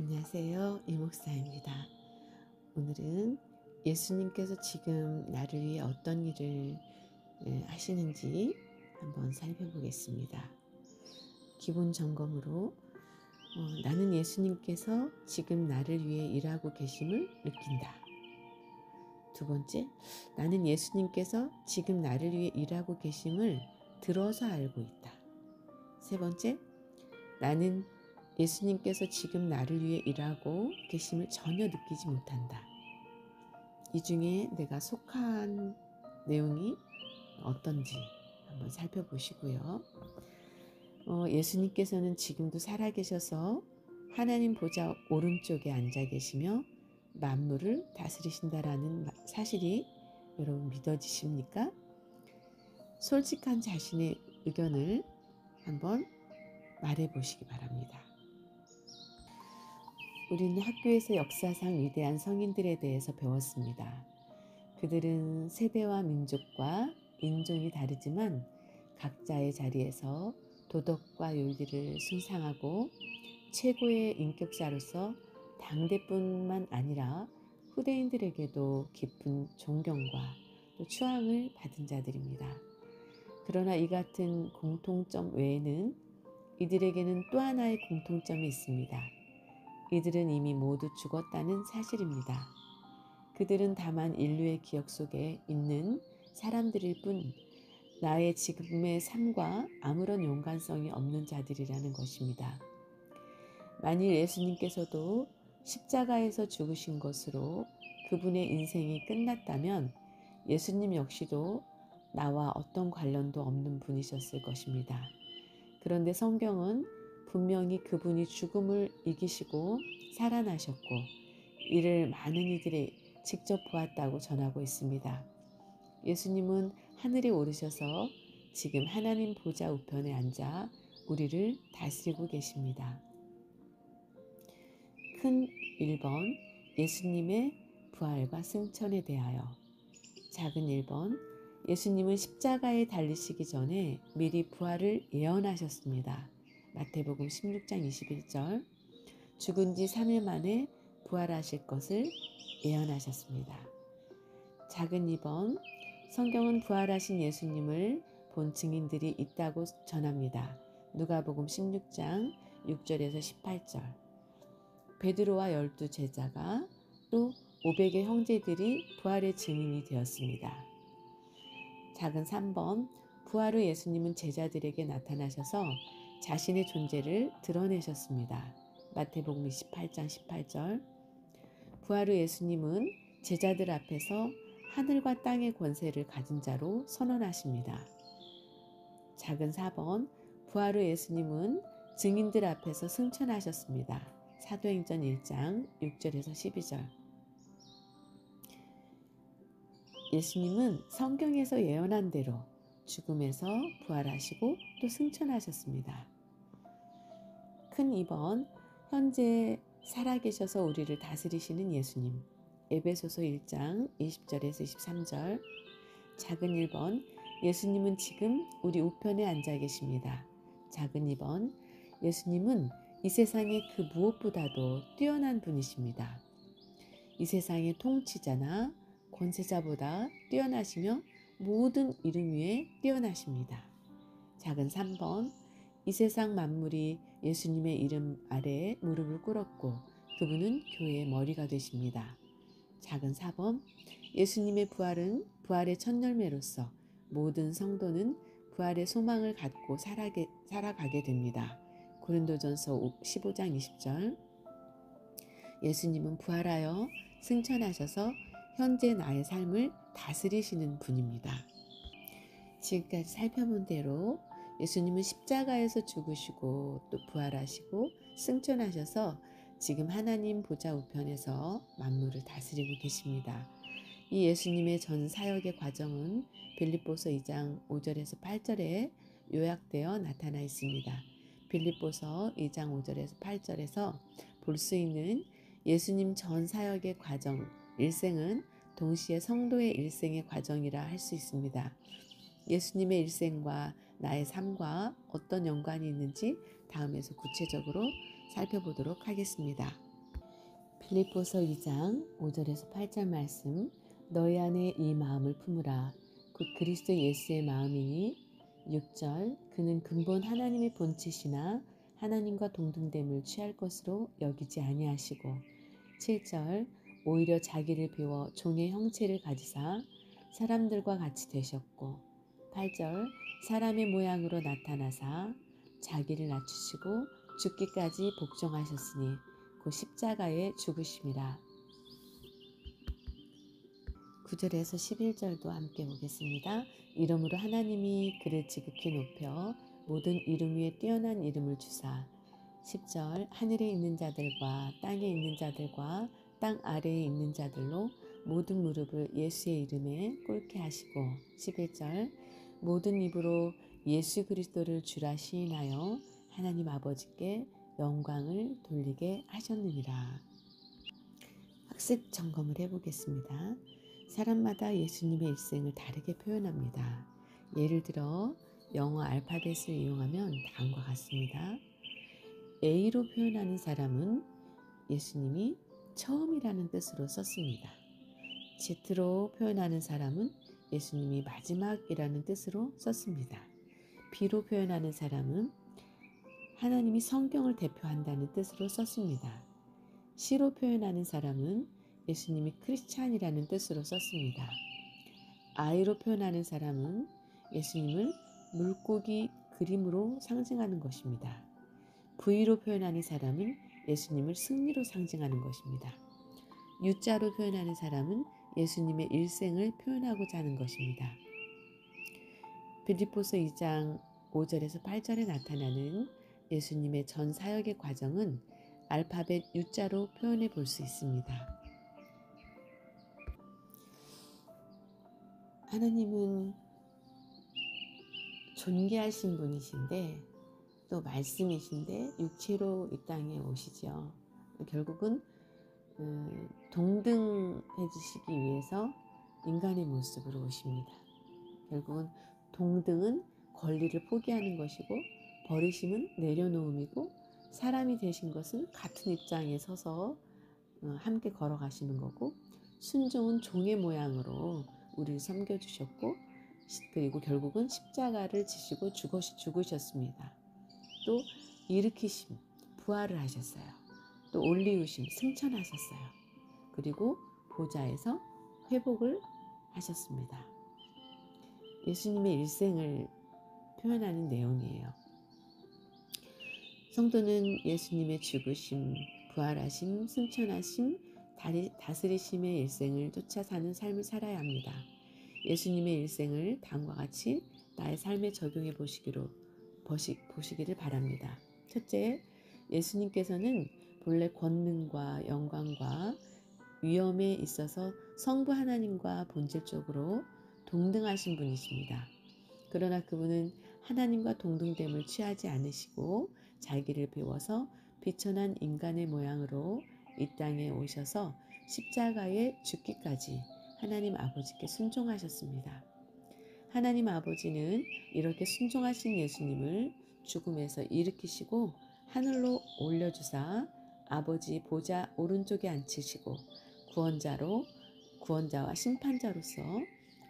안녕하세요. 이목사입니다. 오늘은 예수님께서 지금 나를 위해 어떤 일을 하시는지 한번 살펴보겠습니다. 기본 점검으로 나는 예수님께서 지금 나를 위해 일하고 계심을 느낀다. 두 번째, 나는 예수님께서 지금 나를 위해 일하고 계심을 들어서 알고 있다. 세 번째, 나는 예수님께서 지금 나를 위해 일하고 계심을 전혀 느끼지 못한다. 이 중에 내가 속한 내용이 어떤지 한번 살펴보시고요. 예수님께서는 지금도 살아계셔서 하나님 보좌 오른쪽에 앉아 계시며 만물을 다스리신다라는 사실이 여러분 믿어지십니까? 솔직한 자신의 의견을 한번 말해 보시기 바랍니다. 우리는 학교에서 역사상 위대한 성인들에 대해서 배웠습니다. 그들은 세대와 민족과 인종이 다르지만 각자의 자리에서 도덕과 윤리를 숭상하고 최고의 인격자로서 당대뿐만 아니라 후대인들에게도 깊은 존경과 또 추앙을 받은 자들입니다. 그러나 이 같은 공통점 외에는 이들에게는 또 하나의 공통점이 있습니다. 이들은 이미 모두 죽었다는 사실입니다. 그들은 다만 인류의 기억 속에 있는 사람들일 뿐 나의 지금의 삶과 아무런 연관성이 없는 자들이라는 것입니다. 만일 예수님께서도 십자가에서 죽으신 것으로 그분의 인생이 끝났다면 예수님 역시도 나와 어떤 관련도 없는 분이셨을 것입니다. 그런데 성경은 분명히 그분이 죽음을 이기시고 살아나셨고 이를 많은 이들이 직접 보았다고 전하고 있습니다. 예수님은 하늘에 오르셔서 지금 하나님 보좌 우편에 앉아 우리를 다스리고 계십니다. 큰 1번 예수님의 부활과 승천에 대하여. 작은 1번 예수님은 십자가에 달리시기 전에 미리 부활을 예언하셨습니다. 마태복음 16장 21절 죽은 지 3일 만에 부활하실 것을 예언하셨습니다. 작은 2번 성경은 부활하신 예수님을 본 증인들이 있다고 전합니다. 누가복음 16장 6절에서 18절 베드로와 12 제자가 또 500의 형제들이 부활의 증인이 되었습니다. 작은 3번 부활 후 예수님은 제자들에게 나타나셔서 자신의 존재를 드러내셨습니다. 마태복음 28장 18절 부활 후 예수님은 제자들 앞에서 하늘과 땅의 권세를 가진 자로 선언하십니다. 작은 4번 부활 후 예수님은 증인들 앞에서 승천하셨습니다. 사도행전 1장 6절에서 12절 예수님은 성경에서 예언한 대로 죽음에서 부활하시고 또 승천하셨습니다. 큰 2번 현재 살아계셔서 우리를 다스리시는 예수님 에베소서 1장 20절에서 23절 작은 1번 예수님은 지금 우리 우편에 앉아 계십니다. 작은 2번 예수님은 이 세상의 그 무엇보다도 뛰어난 분이십니다. 이 세상의 통치자나 권세자보다 뛰어나시며 모든 이름 위에 뛰어나십니다. 작은 3번 이 세상 만물이 예수님의 이름 아래에 무릎을 꿇었고 그분은 교회의 머리가 되십니다. 작은 4번 예수님의 부활은 부활의 첫 열매로서 모든 성도는 부활의 소망을 갖고 살아가게 됩니다. 고린도전서 15장 20절 예수님은 부활하여 승천하셔서 현재 나의 삶을 다스리시는 분입니다. 지금까지 살펴본 대로 예수님은 십자가에서 죽으시고 또 부활하시고 승천하셔서 지금 하나님 보좌 우편에서 만물을 다스리고 계십니다. 이 예수님의 전 사역의 과정은 빌립보서 2장 5절에서 8절에 요약되어 나타나 있습니다. 빌립보서 2장 5절에서 8절에서 볼 수 있는 예수님 전 사역의 과정, 일생은 동시에 성도의 일생의 과정이라 할 수 있습니다. 예수님의 일생과 나의 삶과 어떤 연관이 있는지 다음에서 구체적으로 살펴보도록 하겠습니다. 빌립보서 2장 5절에서 8절 말씀. 너희 안에 이 마음을 품으라. 곧 그리스도 예수의 마음이니. 6절. 그는 근본 하나님의 본체시나 하나님과 동등됨을 취할 것으로 여기지 아니하시고. 7절. 오히려 자기를 비워 종의 형체를 가지사 사람들과 같이 되셨고. 8절. 사람의 모양으로 나타나사 자기를 낮추시고 죽기까지 복종하셨으니 곧 십자가에 죽으심이라. 9절에서 11절도 함께 보겠습니다. 이러므로 하나님이 그를 지극히 높여 모든 이름 위에 뛰어난 이름을 주사. 10절. 하늘에 있는 자들과 땅에 있는 자들과 땅 아래에 있는 자들로 모든 무릎을 예수의 이름에 꿇게 하시고. 11절. 모든 입으로 예수 그리스도를 주라 시인하여 하나님 아버지께 영광을 돌리게 하셨느니라. 학습 점검을 해보겠습니다. 사람마다 예수님의 일생을 다르게 표현합니다. 예를 들어 영어 알파벳을 이용하면 다음과 같습니다. A로 표현하는 사람은 예수님이 처음이라는 뜻으로 썼습니다. Z로 표현하는 사람은 예수님이 마지막이라는 뜻으로 썼습니다. B로 표현하는 사람은 하나님이 성경을 대표한다는 뜻으로 썼습니다. C로 표현하는 사람은 예수님이 크리스찬이라는 뜻으로 썼습니다. I로 표현하는 사람은 예수님을 물고기 그림으로 상징하는 것입니다. V로 표현하는 사람은 예수님을 승리로 상징하는 것입니다. U자로 표현하는 사람은 예수님의 일생을 표현하고자 하는 것입니다. 빌립보서 2장 5절에서 8절에 나타나는 예수님의 전 사역의 과정은 알파벳 U자로 표현해 볼 수 있습니다. 하나님은 존귀하신 분이신데 또 말씀이신데 육체로 이 땅에 오시죠. 결국은 동등해지시기 위해서 인간의 모습으로 오십니다. 결국은 동등은 권리를 포기하는 것이고 버리심은 내려놓음이고 사람이 되신 것은 같은 입장에 서서 함께 걸어가시는 거고 순종은 종의 모양으로 우리를 섬겨주셨고 그리고 결국은 십자가를 지시고 죽으셨습니다. 또 일으키심, 부활을 하셨어요. 또 올리우심, 승천하셨어요. 그리고 보좌에서 회복을 하셨습니다. 예수님의 일생을 표현하는 내용이에요. 성도는 예수님의 죽으심, 부활하심, 승천하심, 다스리심의 일생을 쫓아 사는 삶을 살아야 합니다. 예수님의 일생을 다음과 같이 나의 삶에 적용해 보시기를 바랍니다. 첫째, 예수님께서는 본래 권능과 영광과 위엄에 있어서 성부 하나님과 본질적으로 동등하신 분이십니다. 그러나 그분은 하나님과 동등됨을 취하지 않으시고 자기를 비워서 비천한 인간의 모양으로 이 땅에 오셔서 십자가에 죽기까지 하나님 아버지께 순종하셨습니다. 하나님 아버지는 이렇게 순종하신 예수님을 죽음에서 일으키시고 하늘로 올려주사 아버지 보좌 오른쪽에 앉히시고 구원자와 심판자로서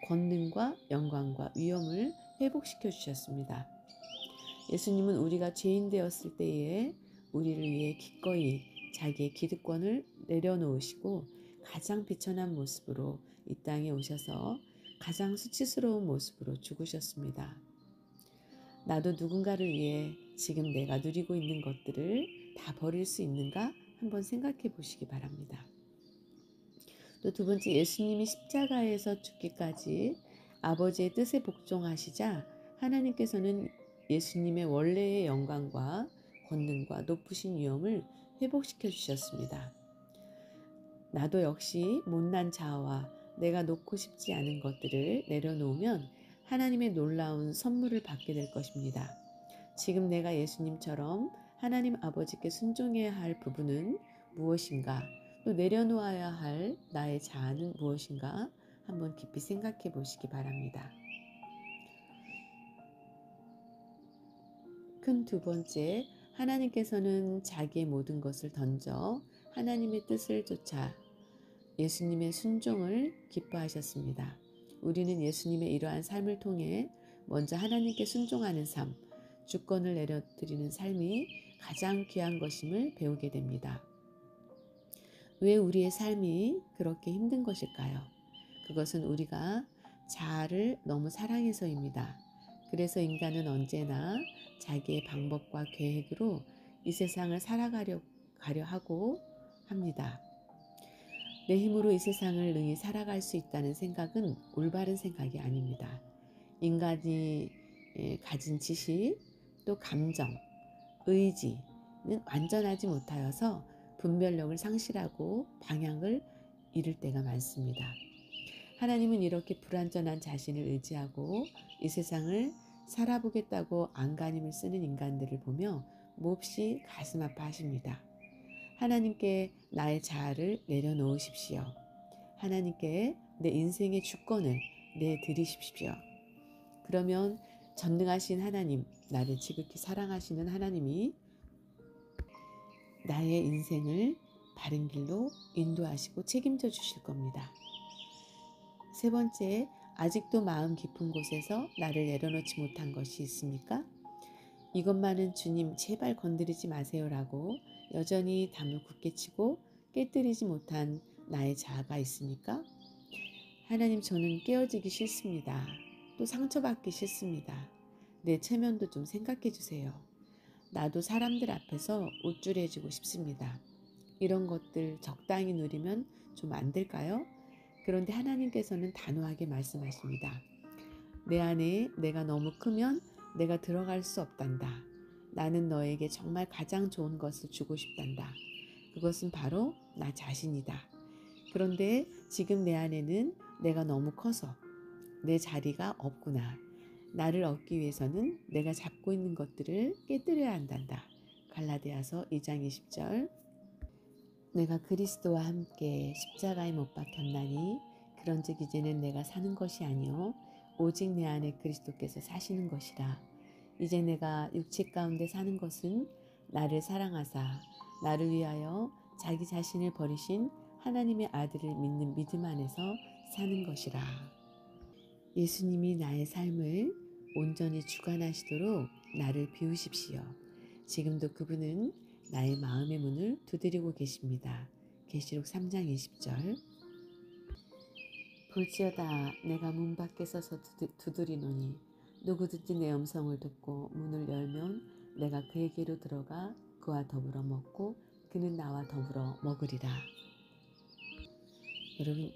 권능과 영광과 위엄을 회복시켜 주셨습니다. 예수님은 우리가 죄인 되었을 때에 우리를 위해 기꺼이 자기의 기득권을 내려놓으시고 가장 비천한 모습으로 이 땅에 오셔서 가장 수치스러운 모습으로 죽으셨습니다. 나도 누군가를 위해 지금 내가 누리고 있는 것들을 다 버릴 수 있는가 한번 생각해 보시기 바랍니다. 또 두 번째, 예수님이 십자가에서 죽기까지 아버지의 뜻에 복종하시자 하나님께서는 예수님의 원래의 영광과 권능과 높으신 위엄을 회복시켜 주셨습니다. 나도 역시 못난 자아와 내가 놓고 싶지 않은 것들을 내려놓으면 하나님의 놀라운 선물을 받게 될 것입니다. 지금 내가 예수님처럼 하나님 아버지께 순종해야 할 부분은 무엇인가? 또 내려놓아야 할 나의 자아는 무엇인가? 한번 깊이 생각해 보시기 바랍니다. 큰 두 번째, 하나님께서는 자기의 모든 것을 던져 하나님의 뜻을 쫓아 예수님의 순종을 기뻐하셨습니다. 우리는 예수님의 이러한 삶을 통해 먼저 하나님께 순종하는 삶, 주권을 내려드리는 삶이 가장 귀한 것임을 배우게 됩니다. 왜 우리의 삶이 그렇게 힘든 것일까요? 그것은 우리가 자아를 너무 사랑해서입니다. 그래서 인간은 언제나 자기의 방법과 계획으로 이 세상을 살아가려 하고 합니다. 내 힘으로 이 세상을 능히 살아갈 수 있다는 생각은 올바른 생각이 아닙니다. 인간이 가진 지식, 또 감정, 의지는 완전하지 못하여서 분별력을 상실하고 방향을 잃을 때가 많습니다. 하나님은 이렇게 불완전한 자신을 의지하고 이 세상을 살아보겠다고 안간힘을 쓰는 인간들을 보며 몹시 가슴 아파하십니다. 하나님께 나의 자아를 내려놓으십시오. 하나님께 내 인생의 주권을 내드리십시오. 그러면 전능하신 하나님, 나를 지극히 사랑하시는 하나님이 나의 인생을 바른 길로 인도하시고 책임져 주실 겁니다. 세 번째, 아직도 마음 깊은 곳에서 나를 내려놓지 못한 것이 있습니까? 이것만은 주님 제발 건드리지 마세요라고 여전히 담을 굳게 치고 깨뜨리지 못한 나의 자아가 있습니까? 하나님, 저는 깨어지기 싫습니다. 또 상처받기 싫습니다. 내 체면도 좀 생각해 주세요. 나도 사람들 앞에서 우쭐해지고 싶습니다. 이런 것들 적당히 누리면 좀 안 될까요? 그런데 하나님께서는 단호하게 말씀하십니다. 내 안에 내가 너무 크면 내가 들어갈 수 없단다. 나는 너에게 정말 가장 좋은 것을 주고 싶단다. 그것은 바로 나 자신이다. 그런데 지금 내 안에는 내가 너무 커서 내 자리가 없구나. 나를 얻기 위해서는 내가 잡고 있는 것들을 깨뜨려야 한단다. 갈라디아서 2장 20절. 내가 그리스도와 함께 십자가에 못 박혔나니 그런즉 이제는 내가 사는 것이 아니요 오직 내 안에 그리스도께서 사시는 것이라. 이제 내가 육체 가운데 사는 것은 나를 사랑하사 나를 위하여 자기 자신을 버리신 하나님의 아들을 믿는 믿음 안에서 사는 것이라. 예수님이 나의 삶을 온전히 주관하시도록 나를 비우십시오. 지금도 그분은 나의 마음의 문을 두드리고 계십니다. 계시록 3장 20절. 볼지어다 내가 문 밖에 서서 두드리노니 누구든지 내 음성을 듣고 문을 열면 내가 그에게로 들어가 그와 더불어 먹고 그는 나와 더불어 먹으리라. 여러분,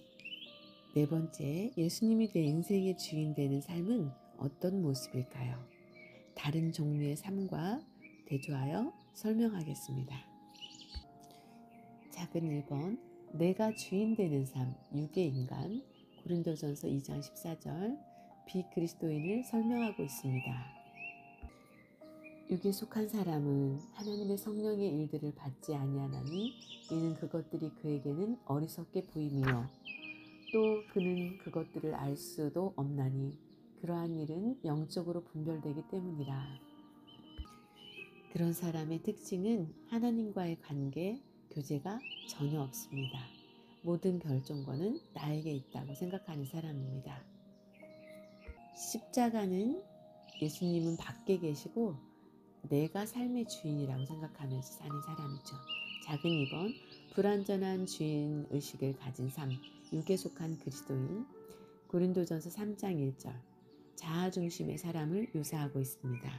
네 번째, 예수님이 내 인생의 주인 되는 삶은 어떤 모습일까요? 다른 종류의 삶과 대조하여 설명하겠습니다. 작은 1번, 내가 주인 되는 삶, 육의 인간, 고린도전서 2장 14절, 비그리스도인을 설명하고 있습니다. 육에 속한 사람은 하나님의 성령의 일들을 받지 아니하나니 이는 그것들이 그에게는 어리석게 보이며 또 그는 그것들을 알 수도 없나니 그러한 일은 영적으로 분별되기 때문이라. 그런 사람의 특징은 하나님과의 관계, 교제가 전혀 없습니다. 모든 결정권은 나에게 있다고 생각하는 사람입니다. 십자가는 예수님은 밖에 계시고 내가 삶의 주인이라고 생각하면서 사는 사람이죠. 작은 2번, 불완전한 주인 의식을 가진 삶, 육에 속한 그리스도인, 고린도전서 3장 1절, 자아 중심의 사람을 묘사하고 있습니다.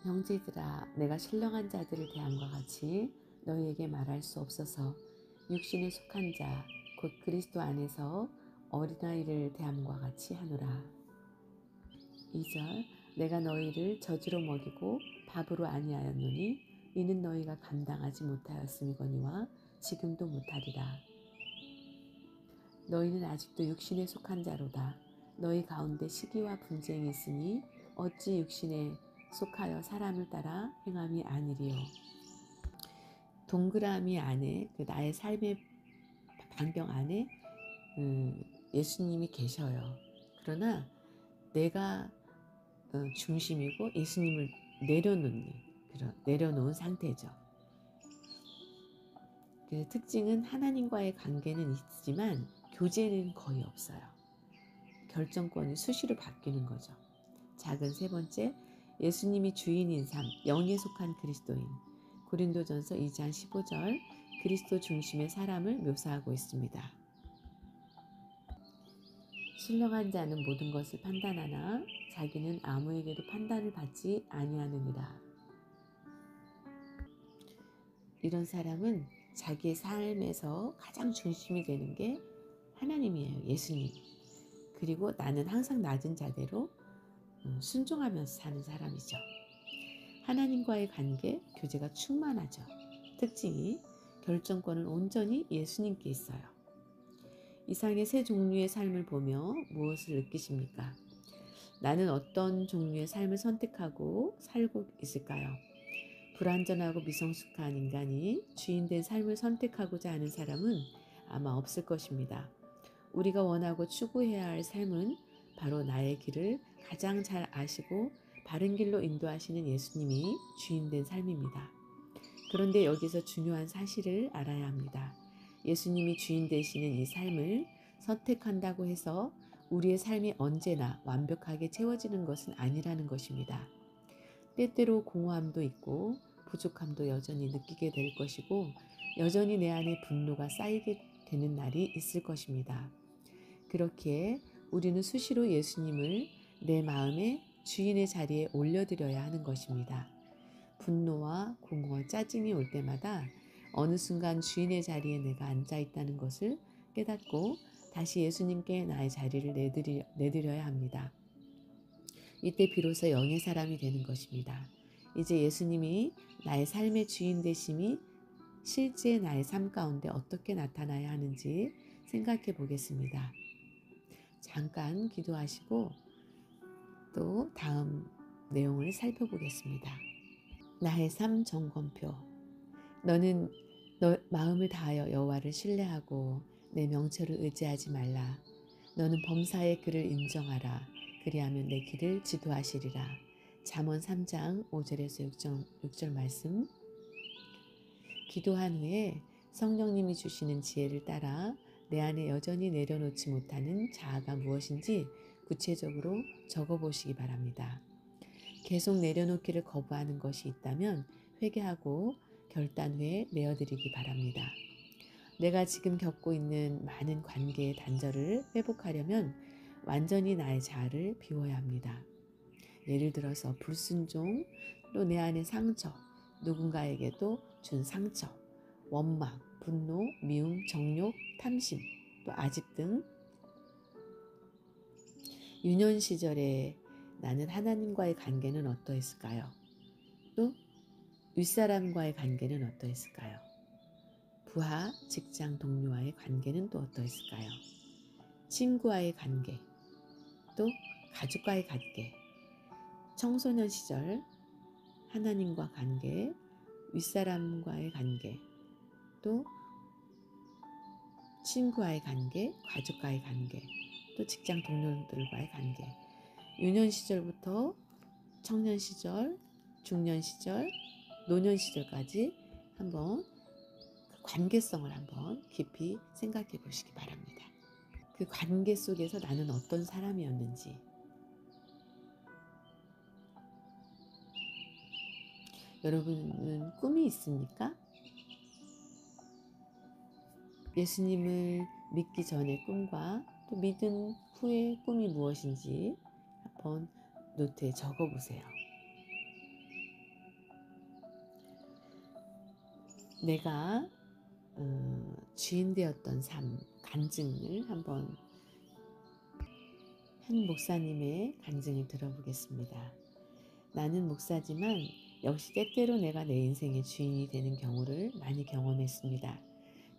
형제들아, 내가 신령한 자들을 대함과 같이 너희에게 말할 수 없어서 육신에 속한 자, 곧 그리스도 안에서 어린아이를 대함과 같이 하노라. 2절, 내가 너희를 젖으로 먹이고 밥으로 아니하였노니 이는 너희가 감당하지 못하였음이거니와 지금도 못하리라. 너희는 아직도 육신에 속한 자로다. 너희 가운데 시기와 분쟁이 있으니 어찌 육신에 속하여 사람을 따라 행함이 아니리요. 동그라미 안에 나의 삶의 반경 안에 예수님이 계셔요. 그러나 내가 중심이고 예수님을 내려놓는, 내려놓은 상태죠. 그 특징은 하나님과의 관계는 있지만 교제는 거의 없어요. 결정권이 수시로 바뀌는 거죠. 작은 세 번째, 예수님이 주인인 삶, 영에 속한 그리스도인. 고린도전서 2장 15절, 그리스도 중심의 사람을 묘사하고 있습니다. 신령한 자는 모든 것을 판단하나 자기는 아무에게도 판단을 받지 아니하느니라. 이런 사람은 자기의 삶에서 가장 중심이 되는 게 하나님이에요. 예수님. 그리고 나는 항상 낮은 자대로 순종하면서 사는 사람이죠. 하나님과의 관계, 교제가 충만하죠. 특징이 결정권은 온전히 예수님께 있어요. 이상의 세 종류의 삶을 보며 무엇을 느끼십니까? 나는 어떤 종류의 삶을 선택하고 살고 있을까요? 불완전하고 미성숙한 인간이 주인된 삶을 선택하고자 하는 사람은 아마 없을 것입니다. 우리가 원하고 추구해야 할 삶은 바로 나의 길을 가장 잘 아시고 바른 길로 인도하시는 예수님이 주인된 삶입니다. 그런데 여기서 중요한 사실을 알아야 합니다. 예수님이 주인 되시는 이 삶을 선택한다고 해서 우리의 삶이 언제나 완벽하게 채워지는 것은 아니라는 것입니다. 때때로 공허함도 있고 부족함도 여전히 느끼게 될 것이고 여전히 내 안에 분노가 쌓이게 되는 날이 있을 것입니다. 그렇기에 우리는 수시로 예수님을 내 마음의 주인의 자리에 올려드려야 하는 것입니다. 분노와 공허, 짜증이 올 때마다 어느 순간 주인의 자리에 내가 앉아 있다는 것을 깨닫고 다시 예수님께 나의 자리를 내드려야 합니다. 이때 비로소 영의 사람이 되는 것입니다. 이제 예수님이 나의 삶의 주인 되심이 실제 나의 삶 가운데 어떻게 나타나야 하는지 생각해 보겠습니다. 잠깐 기도하시고 또 다음 내용을 살펴보겠습니다. 나의 삶 점검표. 너는 너 마음을 다하여 여호와를 신뢰하고 내 명철을 의지하지 말라. 너는 범사의 그를 인정하라. 그리하면 내 길을 지도하시리라. 잠언 3장 5절에서 6절 말씀. 기도한 후에 성령님이 주시는 지혜를 따라 내 안에 여전히 내려놓지 못하는 자아가 무엇인지 구체적으로 적어보시기 바랍니다. 계속 내려놓기를 거부하는 것이 있다면 회개하고 결단 후에 내어드리기 바랍니다. 내가 지금 겪고 있는 많은 관계의 단절을 회복하려면 완전히 나의 자아를 비워야 합니다. 예를 들어서 불순종, 또 내 안의 상처, 누군가에게도 준 상처, 원망, 분노, 미움, 정욕, 탐심, 또 아집 등. 유년 시절에 나는 하나님과의 관계는 어떠했을까요? 또 윗사람과의 관계는 어떠했을까요? 부하, 직장 동료와의 관계는 또 어떠했을까요? 친구와의 관계, 또 가족과의 관계, 청소년 시절 하나님과 관계, 윗사람과의 관계, 또 친구와의 관계, 가족과의 관계, 또 직장 동료들과의 관계. 유년 시절부터 청년 시절, 중년 시절, 노년 시절까지 한번 그 관계성을 한번 깊이 생각해 보시기 바랍니다. 그 관계 속에서 나는 어떤 사람이었는지. 여러분은 꿈이 있습니까? 예수님을 믿기 전의 꿈과 또 믿은 후의 꿈이 무엇인지 한번 노트에 적어보세요. 내가 주인 되었던 삶, 간증을 한번 한 목사님의 간증을 들어보겠습니다. 나는 목사지만 역시 때때로 내가 내 인생의 주인이 되는 경우를 많이 경험했습니다.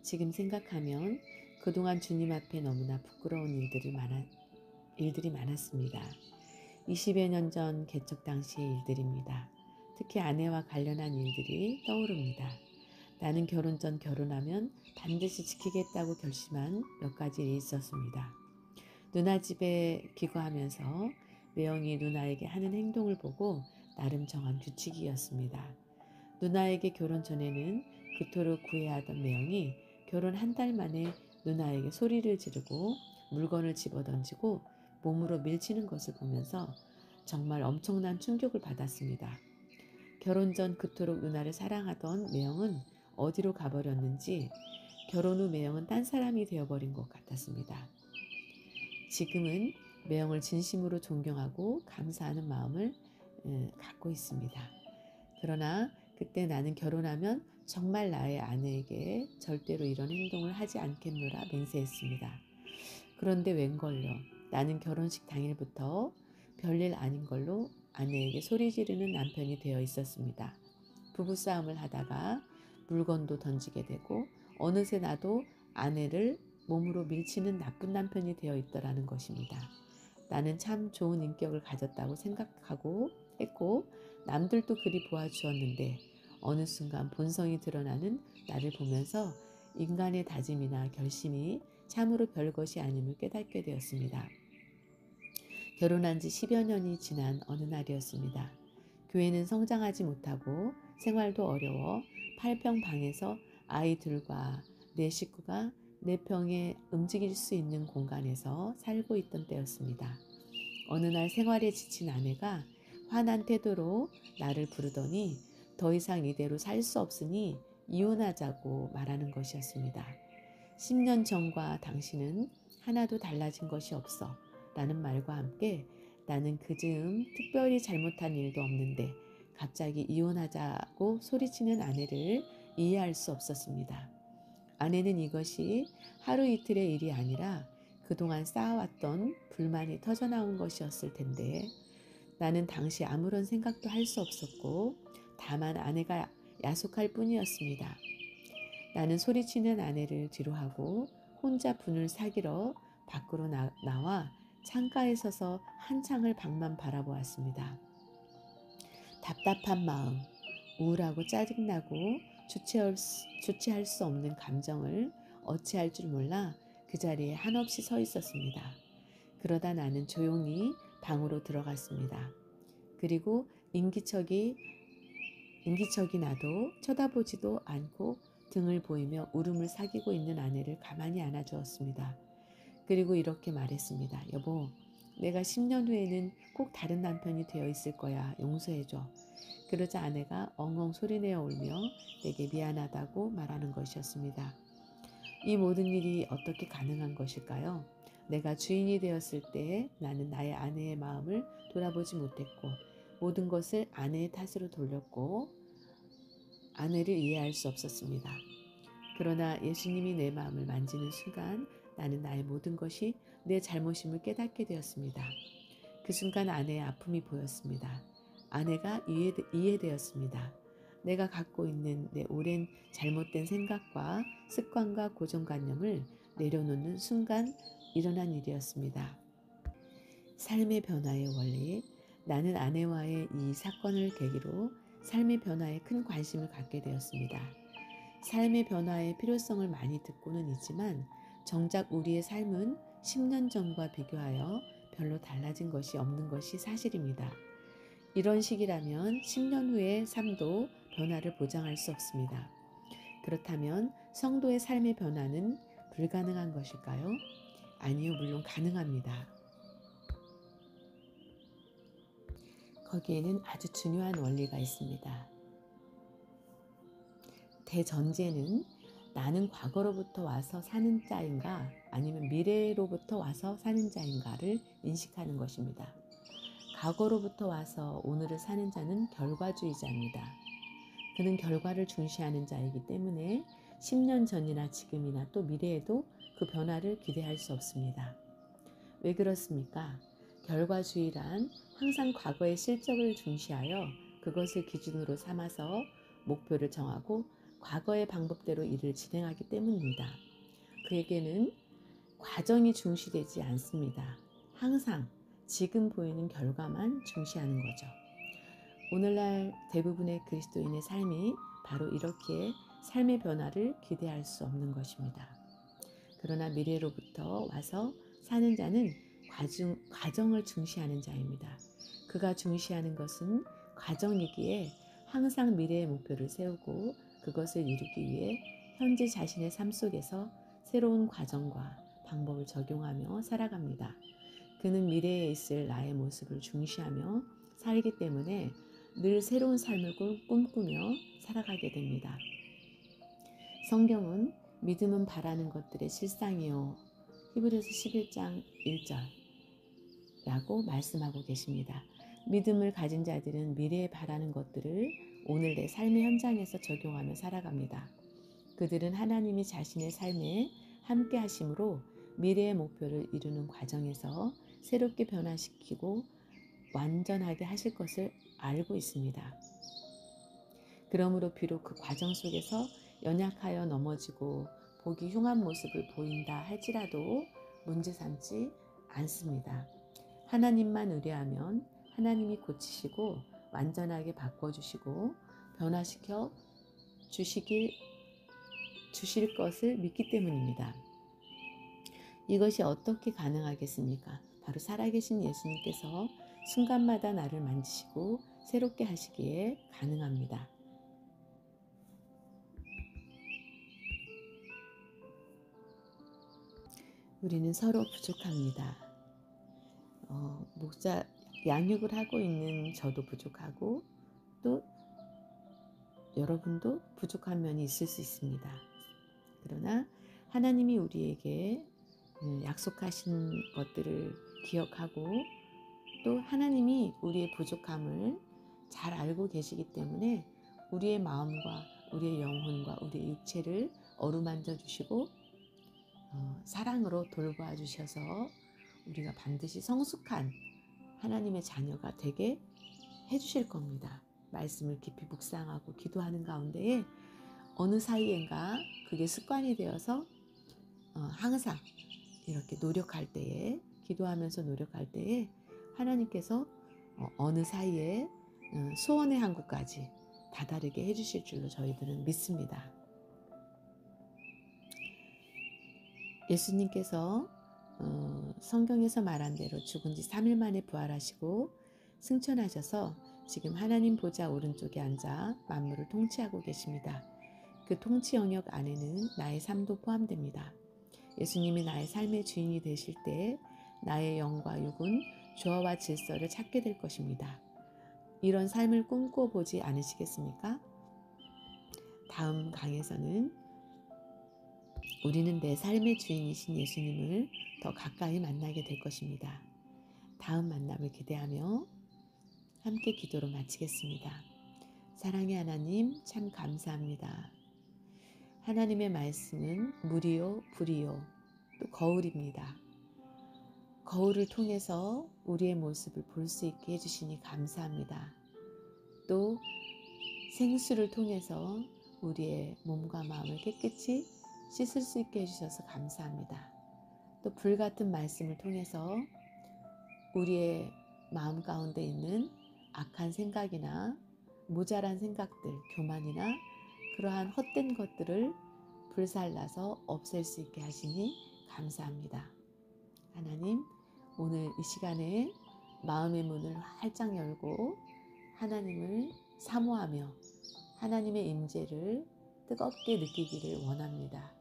지금 생각하면 그동안 주님 앞에 너무나 부끄러운 일들이 많았습니다. 20여 년 전 개척 당시의 일들입니다. 특히 아내와 관련한 일들이 떠오릅니다. 나는 결혼 전 결혼하면 반드시 지키겠다고 결심한 몇 가지 일이 있었습니다. 누나 집에 귀가하면서 매형이 누나에게 하는 행동을 보고 나름 정한 규칙이었습니다. 누나에게 결혼 전에는 그토록 구애하던 매형이 결혼 한 달 만에 누나에게 소리를 지르고 물건을 집어던지고 몸으로 밀치는 것을 보면서 정말 엄청난 충격을 받았습니다. 결혼 전 그토록 누나를 사랑하던 매형은 어디로 가버렸는지 결혼 후 매형은 딴 사람이 되어버린 것 같았습니다. 지금은 매형을 진심으로 존경하고 감사하는 마음을 갖고 있습니다. 그러나 그때 나는 결혼하면 정말 나의 아내에게 절대로 이런 행동을 하지 않겠노라 맹세했습니다. 그런데 웬걸요. 나는 결혼식 당일부터 별일 아닌 걸로 아내에게 소리 지르는 남편이 되어 있었습니다. 부부싸움을 하다가 물건도 던지게 되고 어느새 나도 아내를 몸으로 밀치는 나쁜 남편이 되어 있더라는 것입니다. 나는 참 좋은 인격을 가졌다고 생각하고 했고 남들도 그리 보아주었는데 어느 순간 본성이 드러나는 나를 보면서 인간의 다짐이나 결심이 참으로 별것이 아님을 깨닫게 되었습니다. 결혼한 지 10여 년이 지난 어느 날이었습니다. 교회는 성장하지 못하고 생활도 어려워 8평 방에서 아이들과 내 식구가 4평에 움직일 수 있는 공간에서 살고 있던 때였습니다. 어느 날 생활에 지친 아내가 화난 태도로 나를 부르더니 더 이상 이대로 살 수 없으니 이혼하자고 말하는 것이었습니다. 10년 전과 당신은 하나도 달라진 것이 없어 라는 말과 함께 나는 그즈음 특별히 잘못한 일도 없는데 갑자기 이혼하자고 소리치는 아내를 이해할 수 없었습니다. 아내는 이것이 하루 이틀의 일이 아니라 그동안 쌓아왔던 불만이 터져나온 것이었을 텐데 나는 당시 아무런 생각도 할 수 없었고 다만 아내가 야속할 뿐이었습니다. 나는 소리치는 아내를 뒤로하고 혼자 분을 사기러 밖으로 나와 창가에 서서 한창을 밖만 바라보았습니다. 답답한 마음, 우울하고 짜증나고 주체할 수 없는 감정을 어찌할 줄 몰라 그 자리에 한없이 서 있었습니다. 그러다 나는 조용히 방으로 들어갔습니다. 그리고 인기척이 나도 쳐다보지도 않고 등을 보이며 울음을 사귀고 있는 아내를 가만히 안아주었습니다. 그리고 이렇게 말했습니다. 여보, 내가 10년 후에는 꼭 다른 남편이 되어 있을 거야. 용서해줘. 그러자 아내가 엉엉 소리내어 울며 내게 미안하다고 말하는 것이었습니다. 이 모든 일이 어떻게 가능한 것일까요? 내가 주인이 되었을 때 나는 나의 아내의 마음을 돌아보지 못했고 모든 것을 아내의 탓으로 돌렸고 아내를 이해할 수 없었습니다. 그러나 예수님이 내 마음을 만지는 순간 나는 나의 모든 것이 내 잘못임을 깨닫게 되었습니다. 그 순간 아내의 아픔이 보였습니다. 아내가 이해되었습니다. 내가 갖고 있는 내 오랜 잘못된 생각과 습관과 고정관념을 내려놓는 순간 일어난 일이었습니다. 삶의 변화의 원리, 나는 아내와의 이 사건을 계기로 삶의 변화에 큰 관심을 갖게 되었습니다. 삶의 변화의 필요성을 많이 듣고는 있지만 정작 우리의 삶은 10년 전과 비교하여 별로 달라진 것이 없는 것이 사실입니다. 이런 식이라면 10년 후의 삶도 변화를 보장할 수 없습니다. 그렇다면 성도의 삶의 변화는 불가능한 것일까요? 아니요, 물론 가능합니다. 거기에는 아주 중요한 원리가 있습니다. 대전제는 나는 과거로부터 와서 사는 자인가 아니면 미래로부터 와서 사는 자인가를 인식하는 것입니다. 과거로부터 와서 오늘을 사는 자는 결과주의자입니다. 그는 결과를 중시하는 자이기 때문에 10년 전이나 지금이나 또 미래에도 그 변화를 기대할 수 없습니다. 왜 그렇습니까? 결과주의란 항상 과거의 실적을 중시하여 그것을 기준으로 삼아서 목표를 정하고 과거의 방법대로 일을 진행하기 때문입니다. 그에게는 과정이 중시되지 않습니다. 항상 지금 보이는 결과만 중시하는 거죠. 오늘날 대부분의 그리스도인의 삶이 바로 이렇게 삶의 변화를 기대할 수 없는 것입니다. 그러나 미래로부터 와서 사는 자는 과정을 중시하는 자입니다. 그가 중시하는 것은 과정이기에 항상 미래의 목표를 세우고 그것을 이루기 위해 현재 자신의 삶 속에서 새로운 과정과 방법을 적용하며 살아갑니다. 그는 미래에 있을 나의 모습을 중시하며 살기 때문에 늘 새로운 삶을 꿈꾸며 살아가게 됩니다. 성경은 믿음은 바라는 것들의 실상이요. 히브리서 11장 1절라고 말씀하고 계십니다. 믿음을 가진 자들은 미래에 바라는 것들을 오늘 내 삶의 현장에서 적용하며 살아갑니다. 그들은 하나님이 자신의 삶에 함께 하심으로 미래의 목표를 이루는 과정에서 새롭게 변화시키고 완전하게 하실 것을 알고 있습니다. 그러므로 비록 그 과정 속에서 연약하여 넘어지고 보기 흉한 모습을 보인다 할지라도 문제 삼지 않습니다. 하나님만 의뢰하면 하나님이 고치시고 완전하게 바꿔주시고 변화시켜 주실 것을 믿기 때문입니다. 이것이 어떻게 가능하겠습니까? 바로 살아계신 예수님께서 순간마다 나를 만지시고 새롭게 하시기에 가능합니다. 우리는 서로 부족합니다. 목자 양육을 하고 있는 저도 부족하고 또 여러분도 부족한 면이 있을 수 있습니다. 그러나 하나님이 우리에게 약속하신 것들을 기억하고 또 하나님이 우리의 부족함을 잘 알고 계시기 때문에 우리의 마음과 우리의 영혼과 우리의 육체를 어루만져 주시고 사랑으로 돌보아 주셔서 우리가 반드시 성숙한 하나님의 자녀가 되게 해주실 겁니다. 말씀을 깊이 묵상하고 기도하는 가운데에 어느 사이엔가 그게 습관이 되어서 항상 이렇게 노력할 때에 기도하면서 노력할 때에 하나님께서 어느 사이에 소원의 항구까지 다다르게 해주실 줄로 저희들은 믿습니다. 예수님께서 성경에서 말한 대로 죽은 지 3일 만에 부활하시고 승천하셔서 지금 하나님 보좌 오른쪽에 앉아 만물을 통치하고 계십니다. 그 통치 영역 안에는 나의 삶도 포함됩니다. 예수님이 나의 삶의 주인이 되실 때 나의 영과 육은 조화와 질서를 찾게 될 것입니다. 이런 삶을 꿈꿔보지 않으시겠습니까? 다음 강에서는 우리는 내 삶의 주인이신 예수님을 더 가까이 만나게 될 것입니다. 다음 만남을 기대하며 함께 기도로 마치겠습니다. 사랑의 하나님, 참 감사합니다. 하나님의 말씀은 물이요, 불이요, 또 거울입니다. 거울을 통해서 우리의 모습을 볼 수 있게 해주시니 감사합니다. 또 생수를 통해서 우리의 몸과 마음을 깨끗이 씻을 수 있게 해주셔서 감사합니다. 또 불같은 말씀을 통해서 우리의 마음 가운데 있는 악한 생각이나 모자란 생각들, 교만이나 그러한 헛된 것들을 불살라서 없앨 수 있게 하시니 감사합니다. 하나님, 오늘 이 시간에 마음의 문을 활짝 열고 하나님을 사모하며 하나님의 임재를 뜨겁게 느끼기를 원합니다.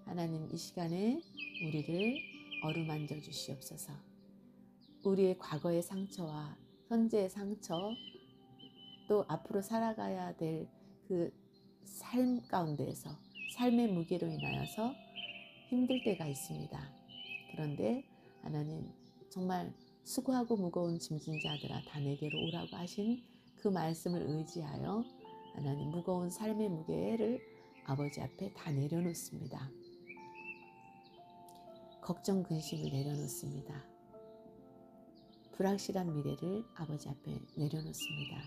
하나님, 이 시간에 우리를 어루만져 주시옵소서. 우리의 과거의 상처와 현재의 상처, 또 앞으로 살아가야 될 그 삶 가운데에서 삶의 무게로 인하여서 힘들 때가 있습니다. 그런데 하나님, 정말 수고하고 무거운 짐진 자들아 다 내게로 오라고 하신 그 말씀을 의지하여 하나님 무거운 삶의 무게를 아버지 앞에 다 내려놓습니다. 걱정 근심을 내려놓습니다. 불확실한 미래를 아버지 앞에 내려놓습니다.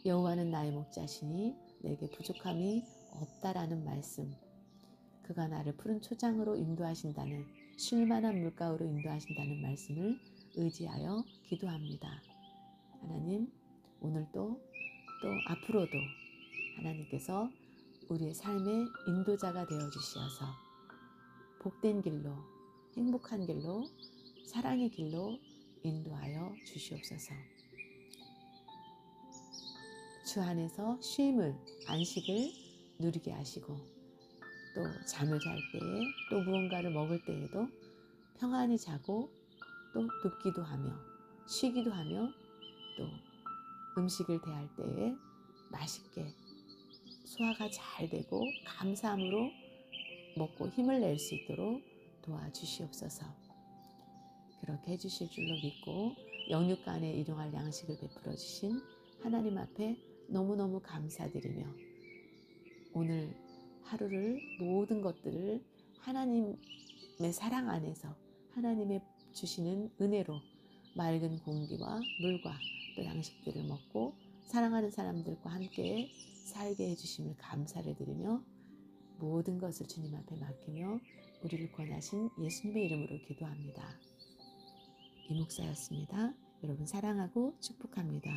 여호와는 나의 목자시니 내게 부족함이 없다라는 말씀, 그가 나를 푸른 초장으로 인도하신다는, 쉴만한 물가로 인도하신다는 말씀을 의지하여 기도합니다. 하나님, 오늘도 또 앞으로도 하나님께서 우리의 삶의 인도자가 되어주시어서 복된 길로, 행복한 길로, 사랑의 길로 인도하여 주시옵소서. 주 안에서 쉼을, 안식을 누리게 하시고 또 잠을 잘 때에 또 무언가를 먹을 때에도 평안히 자고 또 눕기도 하며 쉬기도 하며 또 음식을 대할 때에 맛있게 소화가 잘 되고 감사함으로 먹고 힘을 낼 수 있도록 도와주시옵소서. 그렇게 해주실 줄로 믿고 영육간에 일용할 양식을 베풀어 주신 하나님 앞에 너무너무 감사드리며 오늘 하루를 모든 것들을 하나님의 사랑 안에서 하나님의 주시는 은혜로 맑은 공기와 물과 또 양식들을 먹고 사랑하는 사람들과 함께 살게 해주심을 감사를 드리며 모든 것을 주님 앞에 맡기며 우리를 권하신 예수님의 이름으로 기도합니다. 이 목사였습니다. 여러분 사랑하고 축복합니다.